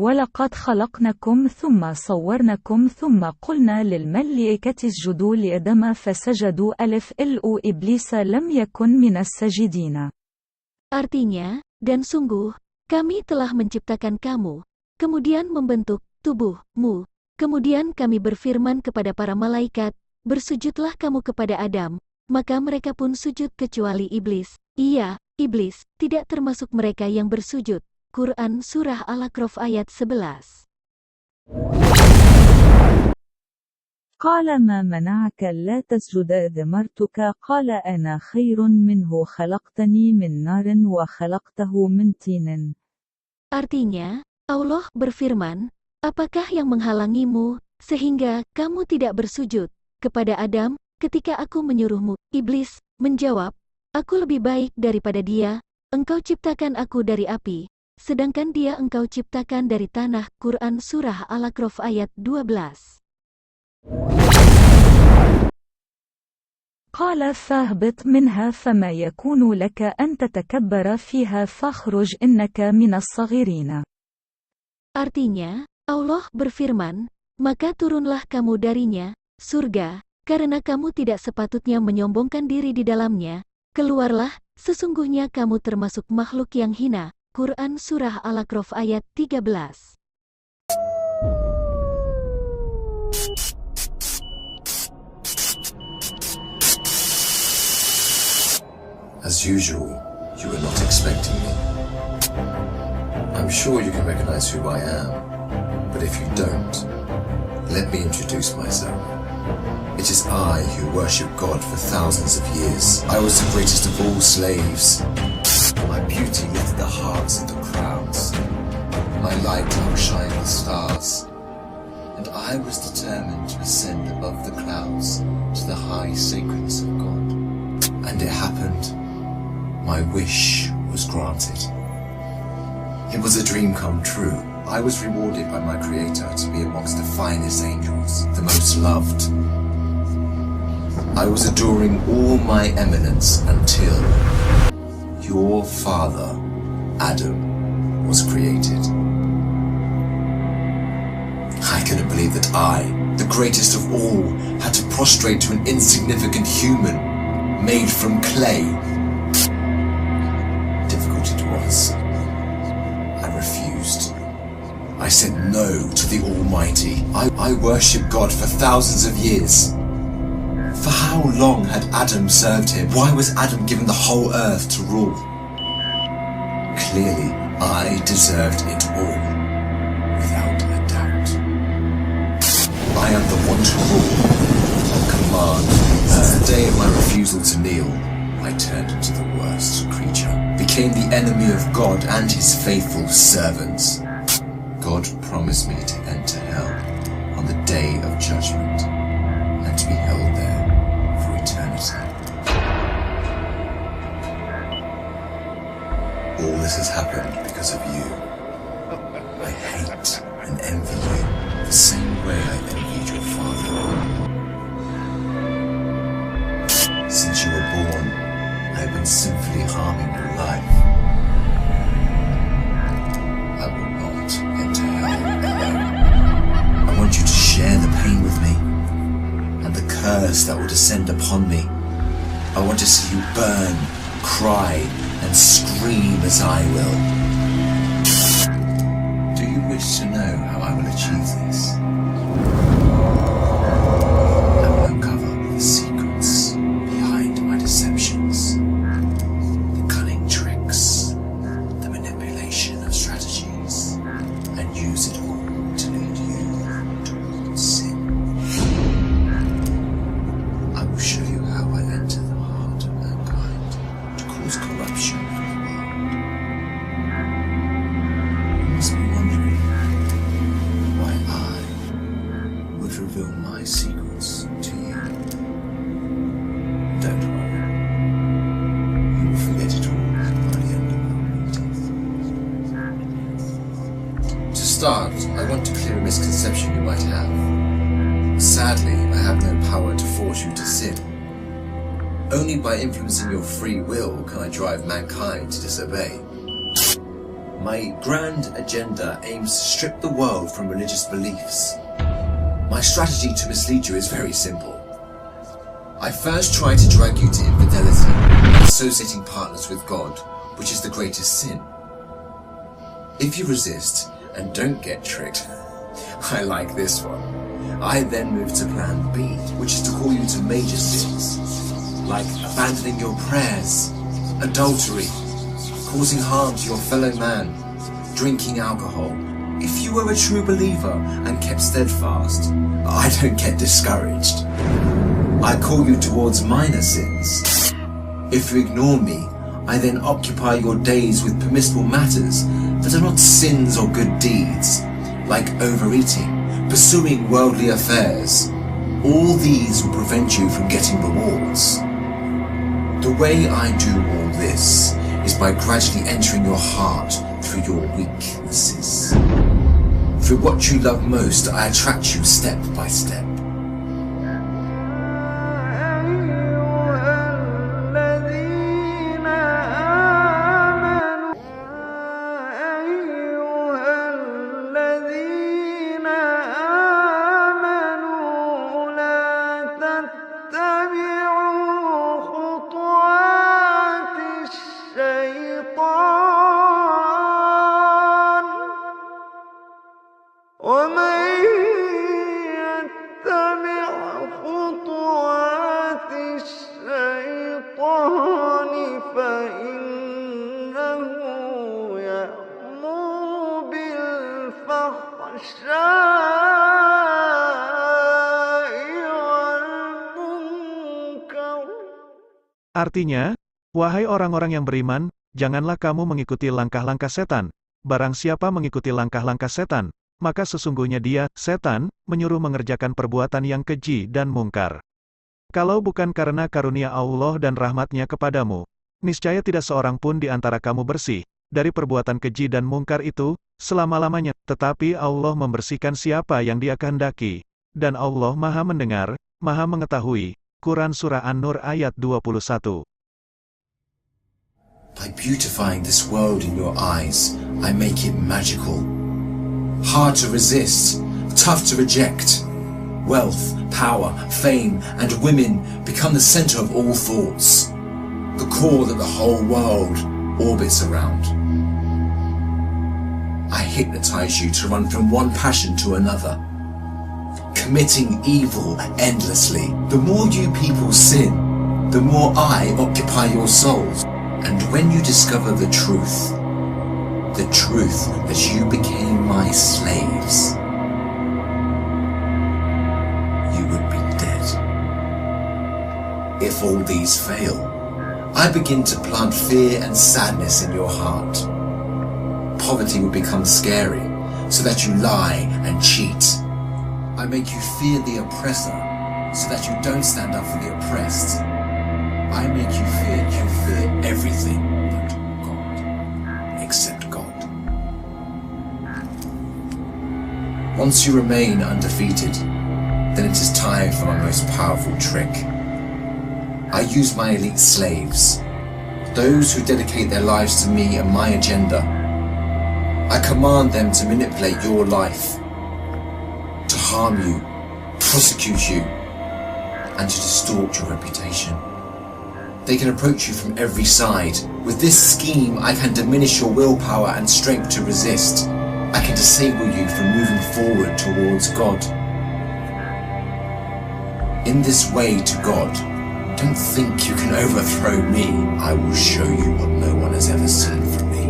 ولقد خلقناكم ثم صورناكم ثم قلنا للملائكة اسجدوا لآدم فسجدوا إبليس لم يكن من الساجدين. Artinya, dan sungguh, kami telah menciptakan kamu, kemudian membentuk tubuhmu, kemudian kami berfirman kepada para malaikat, bersujudlah kamu kepada Adam, maka mereka pun sujud kecuali iblis. Iya, iblis, tidak termasuk mereka yang bersujud. Qur'an Surah Al-Baqarah ayat 11. قال ما منعك لا تسجد إذ أمرتك قال أنا خير منه خلقتني من نار وخلقته من طين. Artinya, Allah berfirman, apakah yang menghalangimu, sehingga kamu tidak bersujud kepada Adam, ketika aku menyuruhmu? Iblis menjawab, aku lebih baik daripada dia, engkau ciptakan aku dari api, sedangkan dia engkau ciptakan dari tanah. Qur'an Surah Al-Baqarah ayat 12. قال فاهبط منها فما يكون لك أن تتكبر فيها فاخرج إنك من الصاغرين. Artinya, Allah berfirman, maka turunlah kamu darinya, surga, karena kamu tidak sepatutnya menyombongkan diri di dalamnya, keluarlah, sesungguhnya kamu termasuk makhluk yang hina. Qur'an Surah Al-Baqarah ayat 13. As usual, you were not expecting me. I'm sure you can recognize who I am, but if you don't, let me introduce myself. It is I who worship God for thousands of years. I was the greatest of all slaves. My beauty lifted the hearts of the crowds. My light outshined the stars. And I was determined to ascend above the clouds to the high sacredness of God. And it happened. My wish was granted. It was a dream come true. I was rewarded by my Creator to be amongst the finest angels, the most loved. I was adoring all my eminence until your father, Adam, was created. I couldn't believe that I, the greatest of all, had to prostrate to an insignificant human made from clay. Difficult it was. I refused. I said no to the Almighty. I worshipped God for thousands of years. For how long had Adam served him? Why was Adam given the whole earth to rule? Clearly, I deserved it all, without a doubt. I am the one to rule, on command. Since the day of my refusal to kneel, I turned into the worst creature, became the enemy of God and his faithful servants. God promised me to enter hell on the day of judgment and to be held there for eternity. All this has happened because of you. I hate and envy you the same way I envied your father. Since you were born, I have been sinfully harming your life. I will not enter hell alone. I want you to share the pain with me, and the curse that will descend upon me. I want to see you burn, cry, and scream as I will. Do you wish to know how I will achieve this? I will uncover the secrets behind my deceptions, the cunning tricks, the manipulation of strategies, and use it all to lead you towards sin. I will show you how I enter the heart of mankind to cause corruption in the world. You must be wondering why I would reveal my secrets to you. Don't worry. You will forget it all by the end of my reading. To start, I want to clear a misconception you might have. Sadly, I have no power to force you to sin. Only by influencing your free will can I drive mankind to disobey. My grand agenda aims to strip the world from religious beliefs. My strategy to mislead you is very simple. I first try to drag you to infidelity, associating partners with God, which is the greatest sin. If you resist and don't get tricked, I like this one. I then move to plan B, which is to call you to major sins, like abandoning your prayers, adultery, causing harm to your fellow man, drinking alcohol. If you were a true believer and kept steadfast, I don't get discouraged. I call you towards minor sins. If you ignore me, I then occupy your days with permissible matters that are not sins or good deeds, like overeating, pursuing worldly affairs. All these will prevent you from getting rewards. The way I do all this is by gradually entering your heart through your weaknesses. Through what you love most, I attract you step by step. Artinya, wahai orang-orang yang beriman, janganlah kamu mengikuti langkah-langkah setan. Barang siapa mengikuti langkah-langkah setan, maka sesungguhnya dia, setan, menyuruh mengerjakan perbuatan yang keji dan mungkar. Kalau bukan karena karunia Allah dan rahmatnya kepadamu, niscaya tidak seorang pun di antara kamu bersih dari perbuatan keji dan mungkar itu selama-lamanya, tetapi Allah membersihkan siapa yang Dia kehendaki, dan Allah Maha mendengar, Maha mengetahui. Quran Surah An-Nur ayat 21. By beautifying this world in your eyes, I make it magical. Hard to resist, tough to reject. Wealth, power, fame, and women become the center of all thoughts, the core that the whole world orbits around. I hypnotize you to run from one passion to another, committing evil endlessly. The more you people sin, the more I occupy your souls. And when you discover the truth that you became my slaves, you would be dead. If all these fail, I begin to plant fear and sadness in your heart. Poverty will become scary, so that you lie and cheat. I make you fear the oppressor, so that you don't stand up for the oppressed. I make you fear everything but God, except God. Once you remain undefeated, then it is time for my most powerful trick. I use my elite slaves, those who dedicate their lives to me and my agenda. I command them to manipulate your life, to harm you, prosecute you, and to distort your reputation. They can approach you from every side. With this scheme, I can diminish your willpower and strength to resist. I can disable you from moving forward towards God. In this way to God, don't think you can overthrow me. I will show you what no one has ever seen from me.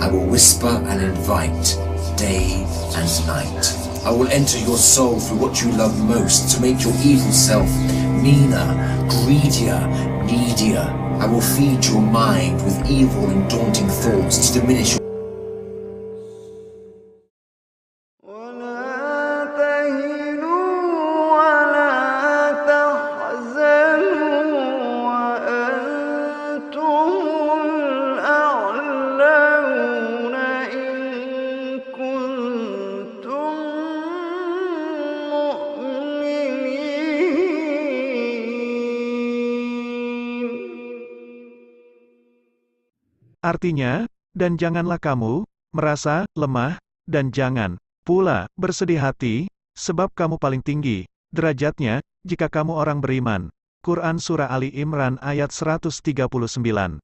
I will whisper and invite, day and night. I will enter your soul through what you love most to make your evil self meaner, greedier, needier. I will feed your mind with evil and daunting thoughts to diminish your Artinya, Dan janganlah kamu merasa lemah, dan jangan pula bersedih hati, sebab kamu paling tinggi derajatnya jika kamu orang beriman. Quran Surah Ali Imran ayat 139.